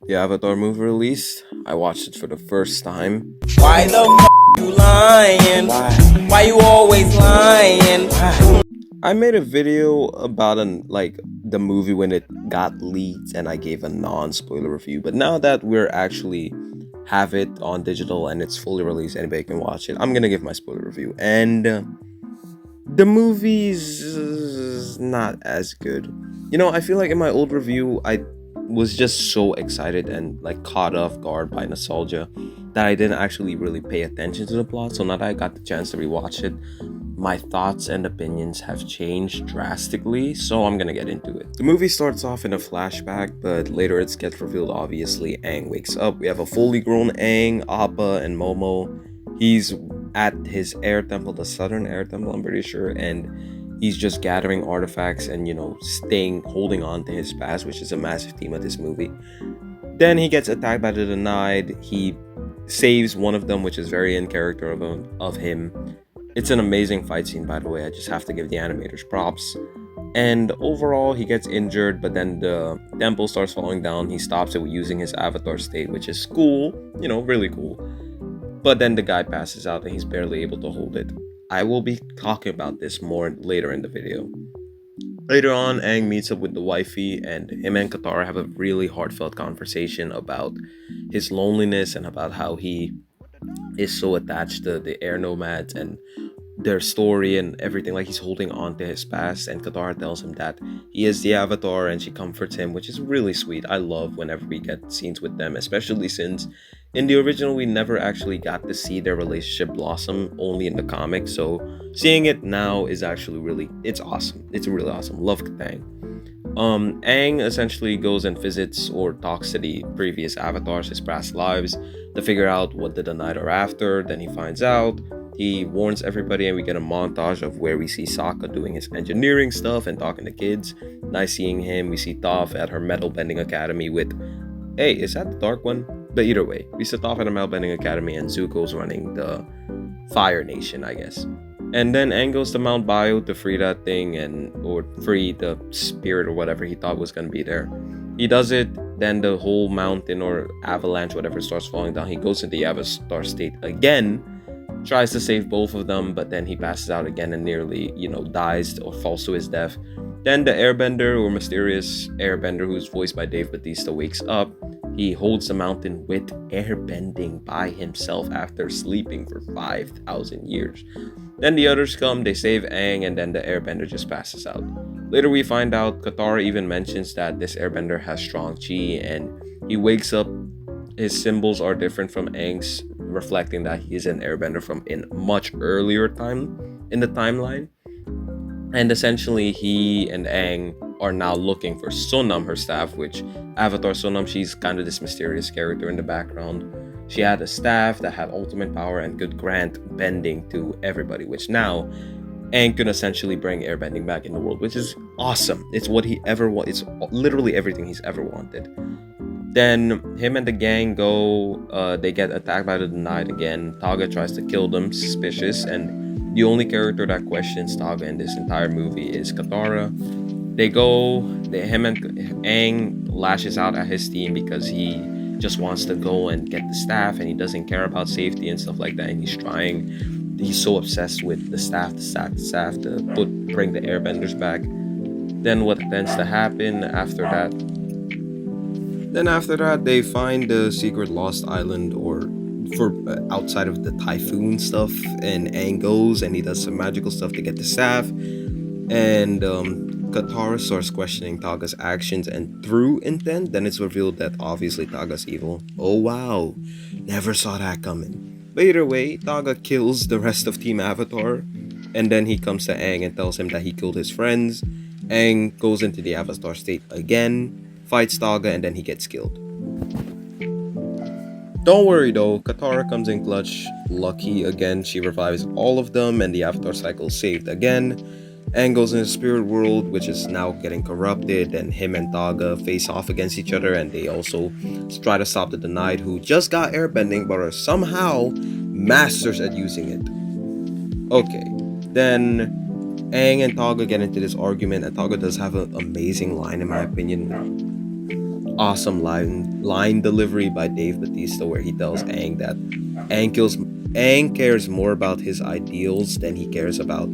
The Avatar movie released. I watched it for the first time. Why the you lying? Why you always lying? I made a video about the movie when it got leaked, and I gave a non-spoiler review. But now that we're actually have it on digital and it's fully released, anybody can watch it. I'm gonna give my spoiler review, and the movie's not as good. I feel like in my old review, I was just so excited and caught off guard by nostalgia that I didn't actually really pay attention to the plot. So now that I got the chance to rewatch it, my thoughts and opinions have changed drastically, so I'm gonna get into it. The movie starts off in a flashback, but later it gets revealed obviously Aang wakes up. We have a fully grown Aang, Appa, and Momo. He's at his air temple, the southern air temple, I'm pretty sure, and he's just gathering artifacts and holding on to his past, which is a massive theme of this movie. Then he gets attacked by the Denied. He saves one of them, which is very in character of him. It's an amazing fight scene, by the way. I just have to give the animators props. And overall, he gets injured, but then the temple starts falling down. He stops it with using his avatar state, which is cool, really cool. But then the guy passes out and he's barely able to hold it. I will be talking about this more later in the video. Later on, Aang meets up with the wifey, and him and Katara have a really heartfelt conversation about his loneliness and about how he is so attached to the air nomads and their story and everything. Like, he's holding on to his past, and Katara tells him that he is the Avatar, and she comforts him, which is really sweet. I love whenever we get scenes with them, especially since in the original we never actually got to see their relationship blossom, only in the comics. So seeing it now is actually it's awesome. It's really awesome. Love Katang. Aang essentially goes and visits or talks to the previous avatars, his past lives, to figure out what the Denied are after. Then he finds out. He warns everybody, and we get a montage of where we see Sokka doing his engineering stuff and talking to kids. Nice seeing him. We see Toph at her metal bending academy with... Hey, is that the dark one? But either way, we see Toph at a metal bending academy, and Zuko's running the Fire Nation, I guess. And then Aang goes to Mount Bio to free that thing or free the spirit or whatever he thought was going to be there. He does it, then the whole mountain or avalanche, whatever, starts falling down. He goes into the Avatar state again, tries to save both of them, but then he passes out again and nearly, dies or falls to his death. Then the airbender, or mysterious airbender, who's voiced by Dave Bautista, wakes up. He holds the mountain with airbending by himself after sleeping for 5,000 years. Then the others come, they save Aang, and then the airbender just passes out. Later we find out Katara even mentions that this airbender has strong chi, and he wakes up. His symbols are different from Aang's, reflecting that he is an airbender from in much earlier time in the timeline. And essentially he and Aang are now looking for Sonam, her staff, which Avatar Sonam, she's kind of this mysterious character in the background. She had a staff that had ultimate power and could grant bending to everybody, which now Aang can essentially bring airbending back in the world, which is awesome. It's what he ever wanted. It's literally everything he's ever wanted. Then him and the gang go, they get attacked by the Denied again. Togga tries to kill them, suspicious, and the only character that questions Togga in this entire movie is Katara. Him and Aang lashes out at his team because he just wants to go and get the staff, and he doesn't care about safety and stuff like that, and he's so obsessed with the staff to bring the airbenders back. Then what tends to happen after that? After that, they find the secret lost island outside of the typhoon stuff, and Aang goes and he does some magical stuff to get the staff, and Katara starts questioning Togga's actions and true intent. Then it's revealed that obviously Togga's evil. Oh wow, never saw that coming. But either way, Togga kills the rest of Team Avatar, and then he comes to Aang and tells him that he killed his friends. Aang goes into the Avatar state again, fights Togga, and then he gets killed. Don't worry though, Katara comes in clutch. Lucky again, she revives all of them, and the Avatar cycle saved again. Aang goes in the spirit world, which is now getting corrupted, and him and Togga face off against each other, and they also try to stop the Denied, who just got airbending but are somehow masters at using it. Okay, then Aang and Togga get into this argument, and Togga does have an amazing line in my opinion, awesome line delivery by Dave Bautista where he tells Aang that Aang kills Aang cares more about his ideals than he cares about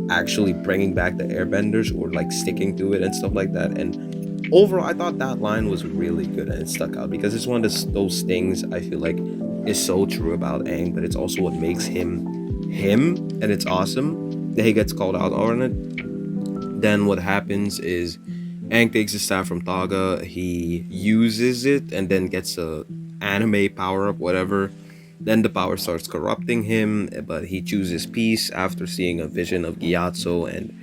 actually bringing back the airbenders or like sticking to it and stuff like that. And overall, I thought that line was really good and it stuck out because it's one of those things I feel like is so true about Aang, but it's also what makes him him, and it's awesome that he gets called out on it. Then what happens is Aang takes his staff from Taga, he uses it and then gets a anime power up, whatever. Then the power starts corrupting him, but he chooses peace after seeing a vision of Gyatso. And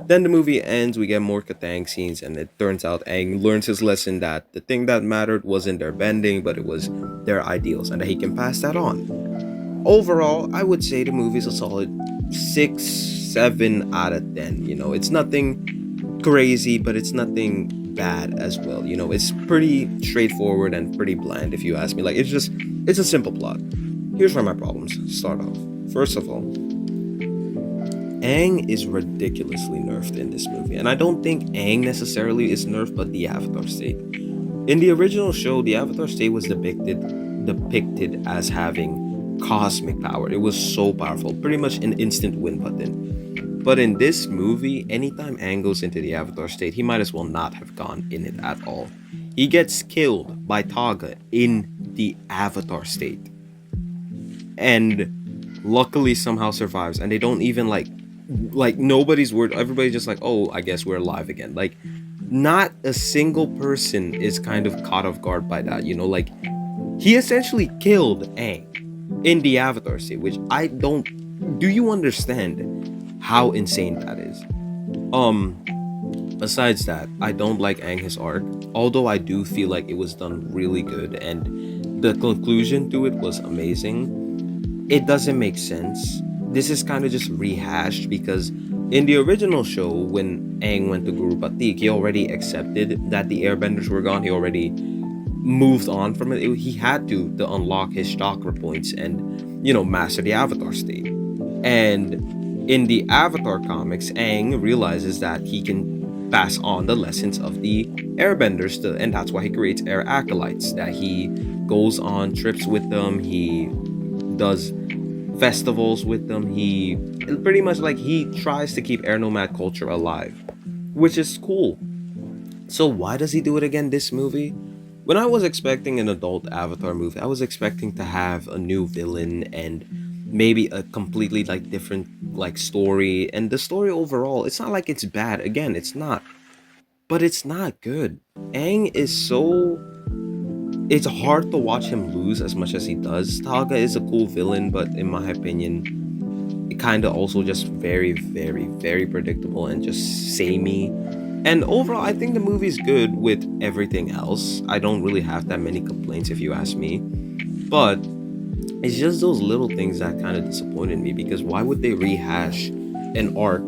then the movie ends, we get more Katang scenes, and it turns out Aang learns his lesson that the thing that mattered wasn't their bending, but it was their ideals, and that he can pass that on. Overall, I would say the movie is a solid 6, 7 out of 10. You know, it's nothing crazy, but it's nothing bad as well. You know, it's pretty straightforward and pretty bland if you ask me. Like, it's a simple plot. Here's where my problems start off. First of all, Aang is ridiculously nerfed in this movie, and I don't think Aang necessarily is nerfed, but the Avatar state. In the original show, the Avatar state was depicted as having cosmic power. It was so powerful, pretty much an instant win button. But in this movie, anytime Aang goes into the Avatar state, he might as well not have gone in it at all. He gets killed by Taga in the Avatar state, and luckily somehow survives. And they don't even like nobody's word. Everybody's just like, oh, I guess we're alive again. Like, not a single person is kind of caught off guard by that. You know, like he essentially killed Aang in the Avatar state, which I don't. Do you understand how insane that is? Um, Besides that, I don't like Aang his arc, although I do feel like it was done really good and the conclusion to it was amazing. It doesn't make sense. This is kind of just rehashed because in the original show, when Aang went to Guru Patik, he already accepted that the airbenders were gone. He already moved on from it. He had to unlock his chakra points and, you know, master the Avatar state. And in the Avatar comics, Aang realizes that he can pass on the lessons of the airbenders, and that's why he creates air acolytes, that he goes on trips with them, he does festivals with them, he pretty much like he tries to keep air nomad culture alive, which is cool. So why does he do it again this movie? When I was expecting an adult Avatar movie, I was expecting to have a new villain and maybe a completely like different like story. And the story overall, it's not like it's bad. Again, it's not. But it's not good. Aang is so, it's hard to watch him lose as much as he does. Taga is a cool villain, but in my opinion, it kind of also just very, very, very predictable and just samey. And overall, I think the movie's good with everything else. I don't really have that many complaints if you ask me. But it's just those little things that kind of disappointed me because why would they rehash an arc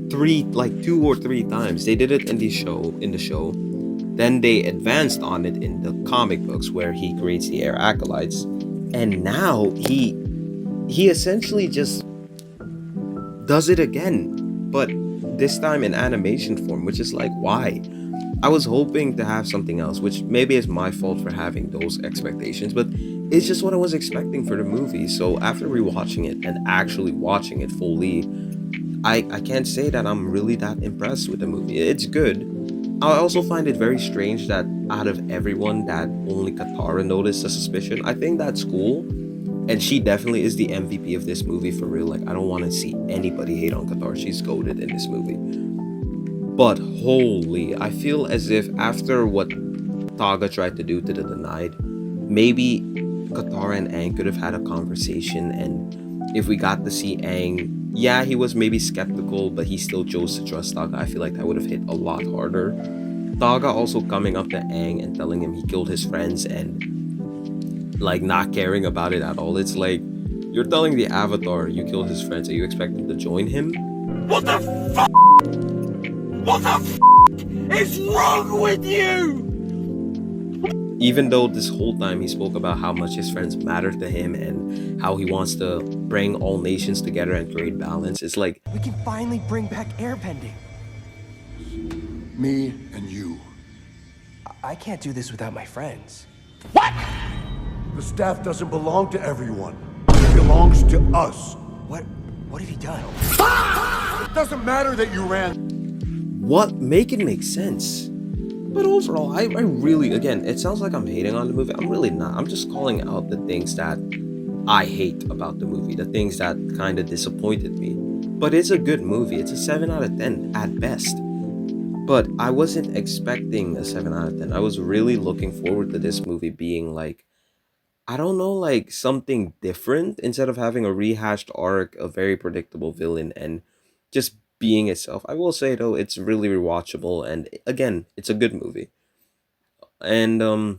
two or three times? They did it in the show. Then they advanced on it in the comic books where he creates the air acolytes. And now he essentially just does it again. But this time in animation form, which is like, why? I was hoping to have something else, which maybe is my fault for having those expectations, but it's just what I was expecting for the movie. So after rewatching it and actually watching it fully, I can't say that I'm really that impressed with the movie. It's good. I also find it very strange that out of everyone that only Katara noticed the suspicion. I think that's cool. And she definitely is the MVP of this movie for real. Like, I don't want to see anybody hate on Katara. She's goated in this movie. But holy, I feel as if after what Taga tried to do to the Denied, maybe Katara and Aang could have had a conversation. And if we got to see Aang, yeah, he was maybe skeptical, but he still chose to trust Taga. I feel like that would have hit a lot harder. Taga also coming up to Aang and telling him he killed his friends and like not caring about it at all. It's like, you're telling the Avatar you killed his friends and you expect him to join him? What the f? What the f is wrong with you? Even though this whole time he spoke about how much his friends matter to him and how he wants to bring all nations together and create balance, it's like, we can finally bring back airbending. Me and you. I can't do this without my friends. What? The staff doesn't belong to everyone. It belongs to us. What have you done? It doesn't matter that you ran. What? Make it make sense. But overall, I really, again, it sounds like I'm hating on the movie. I'm really not. I'm just calling out the things that I hate about the movie, the things that kind of disappointed me. But it's a good movie. It's a 7 out of 10 at best. But I wasn't expecting a 7 out of 10. I was really looking forward to this movie being like, I don't know, like something different instead of having a rehashed arc, a very predictable villain, and just being itself. I will say though, it's really rewatchable, and again, it's a good movie. And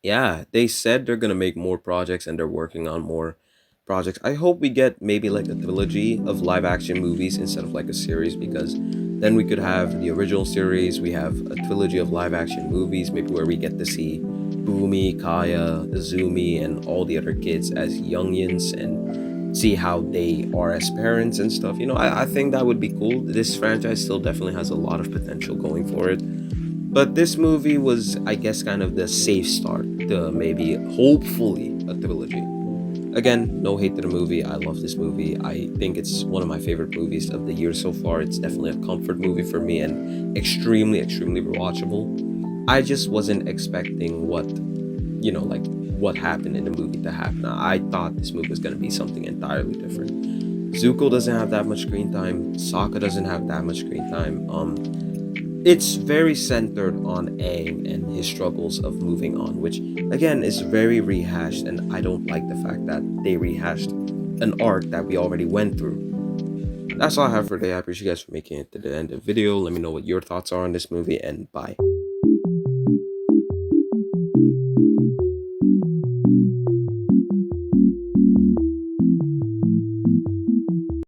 yeah, they said they're gonna make more projects and they're working on more projects. I hope we get maybe like a trilogy of live action movies instead of like a series, because then we could have the original series, we have a trilogy of live action movies, maybe where we get to see Boomy, Kaya, Azumi, and all the other kids as youngins and see how they are as parents and stuff. I think that would be cool. This franchise still definitely has a lot of potential going for it. But this movie was, I guess, kind of the safe start to maybe, hopefully, a trilogy. Again, no hate to the movie. I love this movie. I think it's one of my favorite movies of the year so far. It's definitely a comfort movie for me and extremely, extremely rewatchable. I just wasn't expecting like what happened in the movie to happen. I thought this movie was going to be something entirely different. Zuko doesn't have that much screen time. Sokka doesn't have that much screen time. It's very centered on Aang and his struggles of moving on, which again is very rehashed, and I don't like the fact that they rehashed an arc that we already went through. That's all I have for today. I appreciate you guys for making it to the end of the video. Let me know what your thoughts are on this movie, and bye.